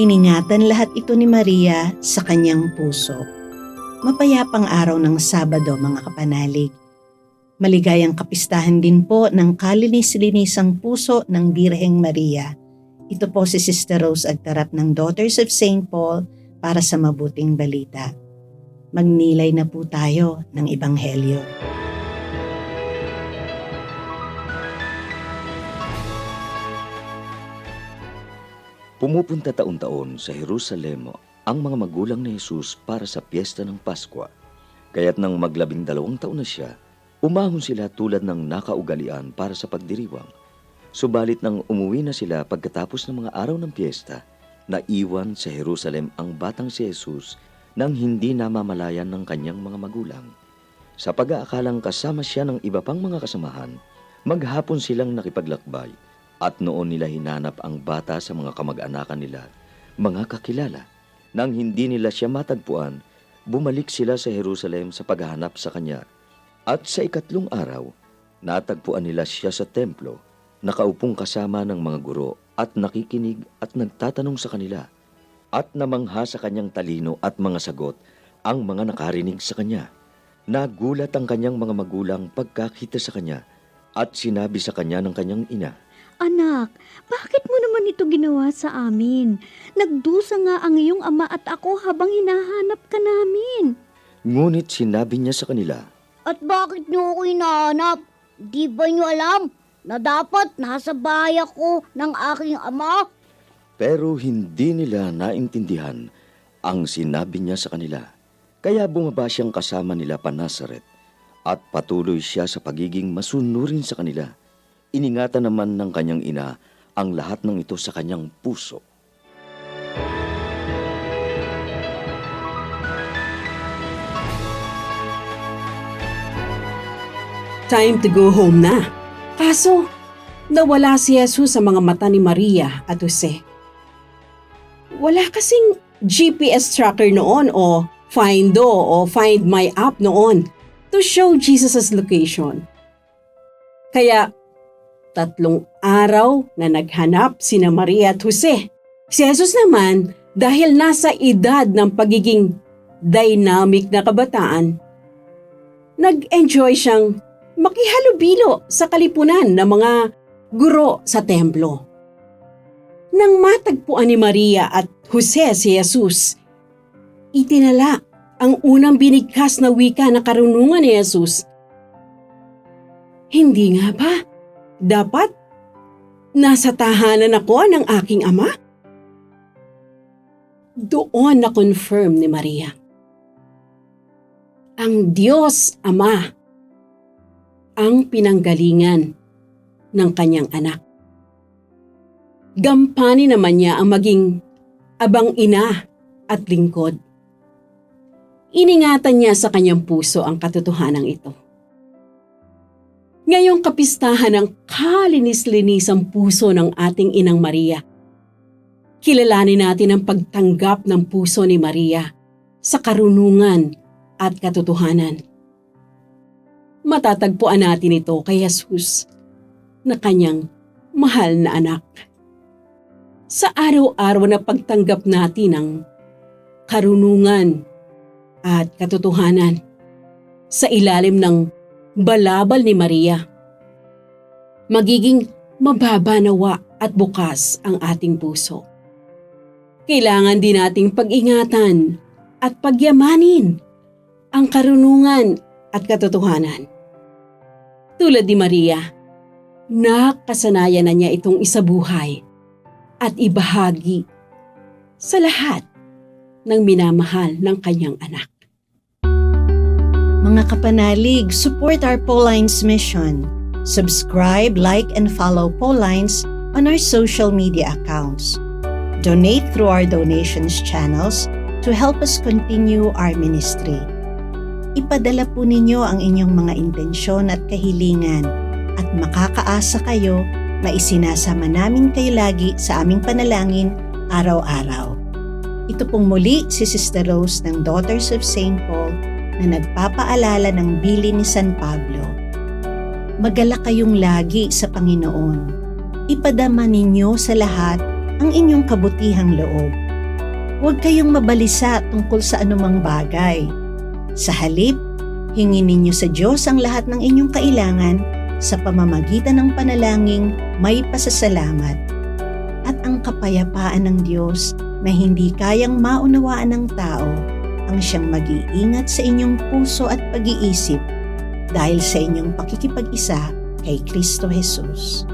Iningatan lahat ito ni Maria sa kanyang puso. Mapayapang araw ng Sabado, mga kapanalig. Maligayang kapistahan din po ng kalinis-linisang puso ng Birheng Maria. Ito po si Sister Rose Agtarap ng Daughters of St. Paul para sa mabuting balita. Magnilay na po tayo ng Ebanghelyo. Pumupunta taon-taon sa Jerusalem ang mga magulang ni Jesus para sa piyesta ng Paskwa. Kaya't nang mag-12 taon na siya, umahon sila tulad ng nakaugalian para sa pagdiriwang. Subalit nang umuwi na sila pagkatapos ng mga araw ng piyesta, naiwan sa Jerusalem ang batang si Jesus nang hindi namamalayan ng kanyang mga magulang. Sa pag-aakalang kasama siya ng iba pang mga kasamahan, maghapon silang nakipaglakbay at noon nila hinanap ang bata sa mga kamag-anakan nila, mga kakilala. Nang hindi nila siya matagpuan, bumalik sila sa Jerusalem sa paghahanap sa kanya. At sa 3 araw, natagpuan nila siya sa templo, nakaupong kasama ng mga guro at nakikinig at nagtatanong sa kanila. At namangha sa kanyang talino at mga sagot ang mga nakarinig sa kanya. Nagulat ang kanyang mga magulang pagkakita sa kanya at sinabi sa kanya ng kanyang ina, Anak, bakit mo naman ito ginawa sa amin? Nagdusa nga ang iyong ama at ako habang hinahanap ka namin. Ngunit sinabi niya sa kanila, At bakit niyo ako hinahanap? Di ba niyo alam na dapat nasa bahay ako ng aking ama? pero hindi nila naintindihan ang sinabi niya sa kanila. Kaya bumaba siyang kasama nila pa Nazaret at patuloy siya sa pagiging masunurin sa kanila. Iningatan naman ng kanyang ina ang lahat ng ito sa kanyang puso. Time to go home na. Kaso, nawala si Jesus sa mga mata ni Maria at Jose. Wala kasing GPS tracker noon o Findo o Find My app noon to show Jesus' location. Kaya, 3 araw na naghanap sina Maria at Jose. Si Jesus naman, dahil nasa edad ng pagiging dynamic na kabataan, nag-enjoy siyang makihalubilo sa kalipunan ng mga guro sa templo. Nang matagpuan ni Maria at Jose si Jesus, itinala ang unang binigkas na wika na karunungan ni Jesus. Hindi nga ba? Dapat nasa tahanan ako ng aking ama? Doon na-confirm ni Maria. Ang Diyos Ama ang pinanggalingan ng kanyang anak. Gampanin naman niya ang maging abang ina at lingkod. Iningatan niya sa kanyang puso ang katotohanan ito. Ngayong kapistahan ng kalinis-linisang puso ng ating Inang Maria, kilalanin natin ang pagtanggap ng puso ni Maria sa karunungan at katotohanan. Matatagpuan natin ito kay Jesus na kanyang mahal na anak. Sa araw-araw na pagtanggap natin ng karunungan at katotohanan sa ilalim ng balabal ni Maria, magiging mababanawa at bukas ang ating puso. Kailangan din nating pag-ingatan at pagyamanin ang karunungan at katotohanan. Tulad ni Maria, nakasanayan na niya itong isabuhay at ibahagi sa lahat ng minamahal ng kanyang anak. Mga kapanalig, support our Paulines mission. Subscribe, like, and follow Paulines on our social media accounts. Donate through our donations channels to help us continue our ministry. Ipadala po ninyo ang inyong mga intensyon at kahilingan at makakaasa kayo na isinasama namin kayo lagi sa aming panalangin araw-araw. Ito pong muli si Sister Rose ng Daughters of St. Paul na nagpapaalala ng bilin ni San Pablo. Magalak kayong lagi sa Panginoon. Ipadama ninyo sa lahat ang inyong kabutihang loob Huwag kayong mabalisa tungkol sa anumang bagay. Sa halip, hingin ninyo sa Diyos ang lahat ng inyong kailangan sa pamamagitan ng panalangin may pasasalamat. At ang kapayapaan ng Diyos na hindi kayang maunawaan ng tao ang siyang mag-iingat sa inyong puso at pag-iisip dahil sa inyong pakikipag-isa kay Kristo Jesus.